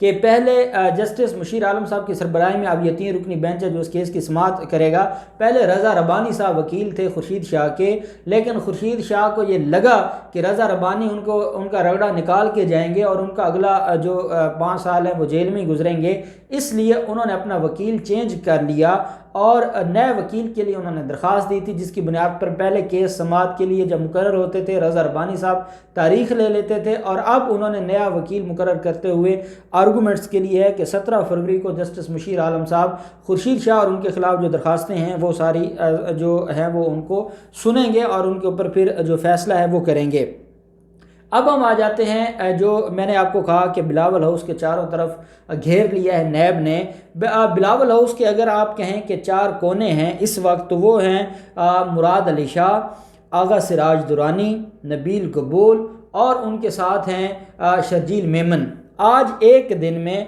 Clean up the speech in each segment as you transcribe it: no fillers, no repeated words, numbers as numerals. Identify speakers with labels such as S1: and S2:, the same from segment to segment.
S1: کہ پہلے جسٹس مشیر عالم صاحب کی سربراہی میں اب یہ 3 رکنی بینچ ہے جو اس کیس کی سماعت کرے گا۔ پہلے رضا ربانی صاحب وکیل تھے خورشید شاہ کے، لیکن خورشید شاہ کو یہ لگا کہ رضا ربانی ان کا رگڑا نکال کے جائیں گے اور ان کا اگلا جو 5 سال ہیں وہ جیل میں گزریں گے، اس لیے انہوں نے اپنا وکیل چینج کر لیا اور نئے وکیل کے لیے انہوں نے درخواست دی تھی، جس کی بنیاد پر پہلے کیس سماعت کے لیے جب مقرر ہوتے تھے رضا ربانی صاحب تاریخ لے لیتے تھے، اور اب انہوں نے نیا وکیل مقرر کرتے ہوئے آرگومنٹس کے لیے ہے کہ 17 فروری کو جسٹس مشیر عالم صاحب خورشید شاہ اور ان کے خلاف جو درخواستیں ہیں وہ ساری جو ہیں وہ ان کو سنیں گے اور ان کے اوپر پھر جو فیصلہ ہے وہ کریں گے۔ اب ہم آ جاتے ہیں جو میں نے آپ کو کہا کہ بلاول ہاؤس کے چاروں طرف گھیر لیا ہے نیب نے۔ بلاول ہاؤس کے اگر آپ کہیں کہ 4 کونے ہیں اس وقت، وہ ہیں مراد علی شاہ، آغا سراج درانی، نبیل قبول اور ان کے ساتھ ہیں شرجیل میمن۔ آج ایک دن میں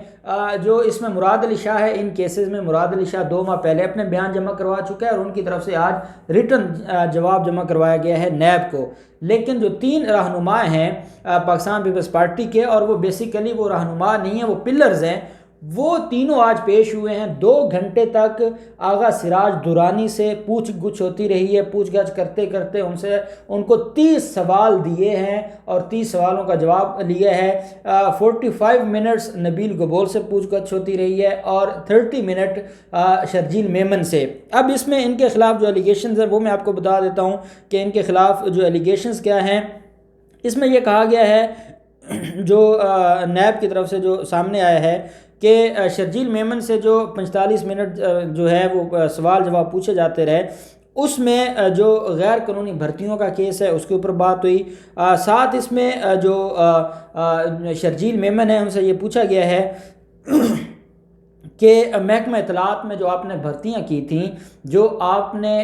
S1: جو اس میں مراد علی شاہ ہے، ان کیسز میں مراد علی شاہ 2 ماہ پہلے اپنے بیان جمع کروا چکا ہے اور ان کی طرف سے آج ریٹن جواب جمع کروایا گیا ہے نیب کو۔ لیکن جو 3 رہنما ہیں پاکستان پیپلز پارٹی کے، اور وہ بیسیکلی وہ رہنما نہیں ہیں، وہ پلرز ہیں، وہ تینوں آج پیش ہوئے ہیں۔ 2 گھنٹے تک آغا سراج درانی سے پوچھ گچھ ہوتی رہی ہے، پوچھ گچھ کرتے کرتے ان کو 30 سوال دیے ہیں اور 30 سوالوں کا جواب لیا ہے۔ 45 منٹس نبیل قبول سے پوچھ گچھ ہوتی رہی ہے اور 30 منٹ شرجیل میمن سے۔ اب اس میں ان کے خلاف جو ایلیگیشنز ہیں وہ میں آپ کو بتا دیتا ہوں کہ ان کے خلاف جو ایلیگیشنز کیا ہیں۔ اس میں یہ کہا گیا ہے جو نیب کی طرف سے جو سامنے آیا ہے کہ شرجیل میمن سے جو 45 منٹ جو ہے وہ سوال جواب پوچھے جاتے رہے، اس میں جو غیر قانونی بھرتیوں کا کیس ہے اس کے اوپر بات ہوئی۔ ساتھ اس میں جو شرجیل میمن ہے ان سے یہ پوچھا گیا ہے کہ محکمہ اطلاعات میں جو آپ نے بھرتیاں کی تھیں، جو آپ نے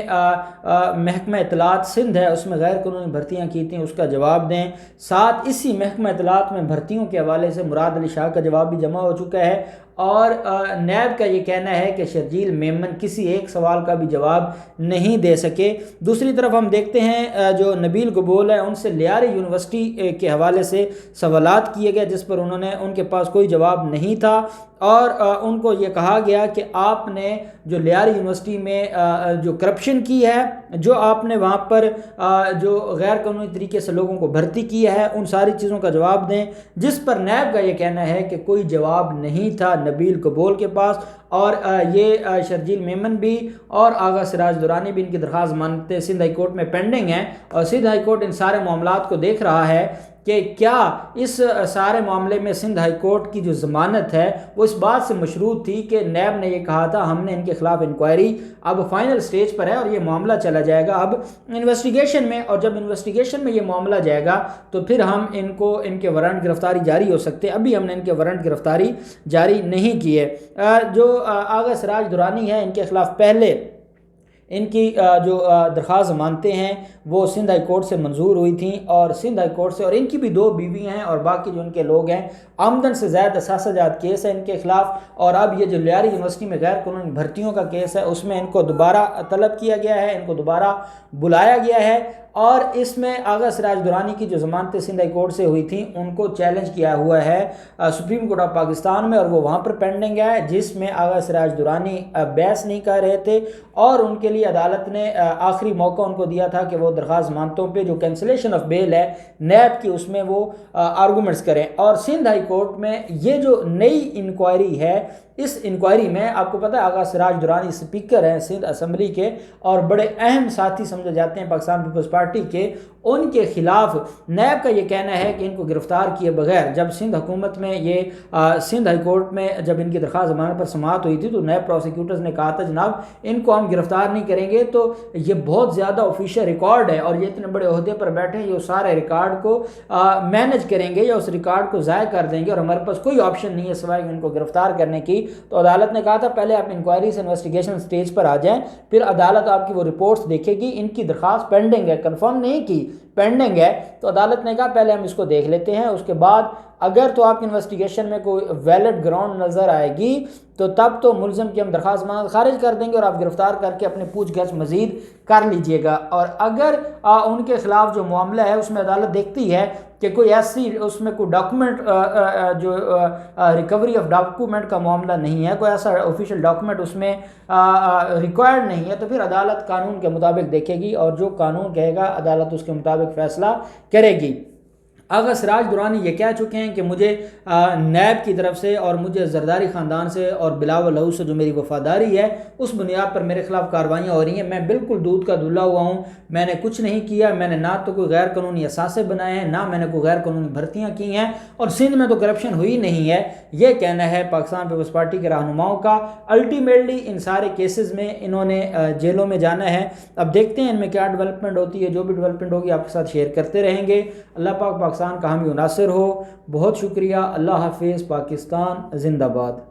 S1: محکمہ اطلاعات سندھ ہے اس میں غیر قانونی بھرتیاں کی تھیں، اس کا جواب دیں۔ ساتھ اسی محکمہ اطلاعات میں بھرتیوں کے حوالے سے مراد علی شاہ کا جواب بھی جمع ہو چکا ہے، اور نیب کا یہ کہنا ہے کہ شرجیل میمن کسی ایک سوال کا بھی جواب نہیں دے سکے۔ دوسری طرف ہم دیکھتے ہیں جو نبیل قبول ہے ان سے لیاری یونیورسٹی کے حوالے سے سوالات کیے گئے، جس پر ان کے پاس کوئی جواب نہیں تھا، اور ان کو یہ کہا گیا کہ آپ نے جو لیاری یونیورسٹی میں جو کرپشن کی ہے، جو آپ نے وہاں پر جو غیر قانونی طریقے سے لوگوں کو بھرتی کیا ہے، ان ساری چیزوں کا جواب دیں، جس پر نیب کا یہ کہنا ہے کہ کوئی جواب نہیں تھا نبیل قبول کے پاس، اور یہ شرجیل میمن بھی اور آغا سراج درانی بھی ان کی درخواست مانتے سندھ ہائی کورٹ میں پینڈنگ ہیں، اور سندھ ہائی کورٹ ان سارے معاملات کو دیکھ رہا ہے کہ کیا اس سارے معاملے میں سندھ ہائی کورٹ کی جو ضمانت ہے وہ اس بات سے مشروط تھی کہ نیب نے یہ کہا تھا ہم نے ان کے خلاف انکوائری اب فائنل سٹیج پر ہے اور یہ معاملہ چلا جائے گا اب انویسٹیگیشن میں، اور جب انویسٹیگیشن میں یہ معاملہ جائے گا تو پھر ہم ان کے وارنٹ گرفتاری جاری ہو سکتے ہیں۔ ابھی ہم نے ان کے وارنٹ گرفتاری جاری نہیں کی ہے۔ جو آغا سراج درانی ہے ان کے خلاف پہلے ان کی جو درخواست مانتے ہیں وہ سندھ ہائی کورٹ سے منظور ہوئی تھیں، اور سندھ ہائی کورٹ سے، اور ان کی بھی 2 بیویاں ہیں اور باقی جو ان کے لوگ ہیں، آمدن سے زائد اثاثہ جات کیس ہے ان کے خلاف، اور اب یہ جو لیاری یونیورسٹی میں غیر قانونی بھرتیوں کا کیس ہے اس میں ان کو دوبارہ طلب کیا گیا ہے، ان کو دوبارہ بلایا گیا ہے، اور اس میں آغا سراج درانی کی جو ضمانتیں سندھ ہائی کورٹ سے ہوئی تھیں ان کو چیلنج کیا ہوا ہے سپریم کورٹ آف پاکستان میں، اور وہ وہاں پر پینڈنگ ہے، جس میں آغا سراج درانی بحث نہیں کر رہے تھے، اور ان کے لیے عدالت نے آخری موقع ان کو دیا تھا کہ وہ درخواست ضمانتوں پہ جو کینسلیشن آف بیل ہے نیب کی اس میں وہ آرگومنٹس کریں۔ اور سندھ ہائی کورٹ میں یہ جو نئی انکوائری ہے، اس انکوائری میں آپ کو پتہ ہے آغا سراج درانی سپیکر ہیں سندھ اسمبلی کے اور بڑے اہم ساتھی سمجھے جاتے ہیں پاکستان پیپلز پارٹی کے، ان کے خلاف نیب کا یہ کہنا ہے کہ ان کو گرفتار کیے بغیر، جب سندھ حکومت میں یہ سندھ ہائی کورٹ میں جب ان کی درخواست ضمانت پر سماعت ہوئی تھی تو نیب پروسیکیوٹرز نے کہا تھا جناب ان کو ہم گرفتار نہیں کریں گے، تو یہ بہت زیادہ آفیشیل ریکارڈ ہے اور یہ اتنے بڑے عہدے پر بیٹھے ہیں، یہ سارے ریکارڈ کو مینج کریں گے یا اس ریکارڈ کو ضائع کر دیں گے، اور ہمارے پاس کوئی آپشن نہیں ہے سوائے ان کو گرفتار کرنے کی۔ تو عدالت نے کہا تھا پہلے آپ انکوائری سے انویسٹیگیشن سٹیج پر آ جائیں، پھر عدالت آپ کی وہ رپورٹس دیکھے گی، ان کی درخواست پینڈنگ ہے، کنفرم نہیں کی، پینڈنگ ہے، تو عدالت نے کہا پہلے ہم اس کو دیکھ لیتے ہیں، اس کے بعد اگر تو آپ کی انویسٹیگیشن میں کوئی ویلڈ گراؤنڈ نظر آئے گی تو تب تو ملزم کی ہم درخواست ضمانت خارج کر دیں گے اور آپ گرفتار کر کے اپنے پوچھ گچھ مزید کر لیجئے گا۔ اور اگر ان کے خلاف جو معاملہ ہے اس میں عدالت دیکھتی ہے کہ کوئی ایسی اس میں کوئی ڈاکومنٹ جو ریکوری آف ڈاکومنٹ کا معاملہ نہیں ہے، کوئی ایسا آفیشیل ڈاکومنٹ اس میں ریکوائرڈ نہیں ہے، تو پھر عدالت قانون کے مطابق دیکھے گی اور جو قانون کہے گا عدالت اس کے مطابق فیصلہ کرے گی۔ آغا سراج درانی یہ کہہ چکے ہیں کہ مجھے نیب کی طرف سے اور مجھے زرداری خاندان سے اور بلاول لاؤ سے جو میری وفاداری ہے اس بنیاد پر میرے خلاف کاروائیاں ہو رہی ہیں۔ میں بالکل دودھ کا دھلا ہوا ہوں، میں نے کچھ نہیں کیا، میں نے نہ تو کوئی غیر قانونی اثاثے بنائے ہیں، نہ میں نے کوئی غیر قانونی بھرتیاں کی ہیں، اور سندھ میں تو کرپشن ہوئی نہیں ہے، یہ کہنا ہے پاکستان پیپلز پارٹی کے رہنماؤں کا۔ الٹیمیٹلی ان سارے کیسز میں انہوں نے جیلوں میں جانا ہے۔ اب دیکھتے ہیں ان میں کیا ڈیولپمنٹ ہوتی ہے، جو بھی ڈیولپمنٹ ہوگی آپ کے ساتھ شیئر کرتے رہیں گے۔ اللہ پاک پاکستان کا حامی و ناصر ہو۔ بہت شکریہ۔ اللہ حافظ۔ پاکستان زندہ باد۔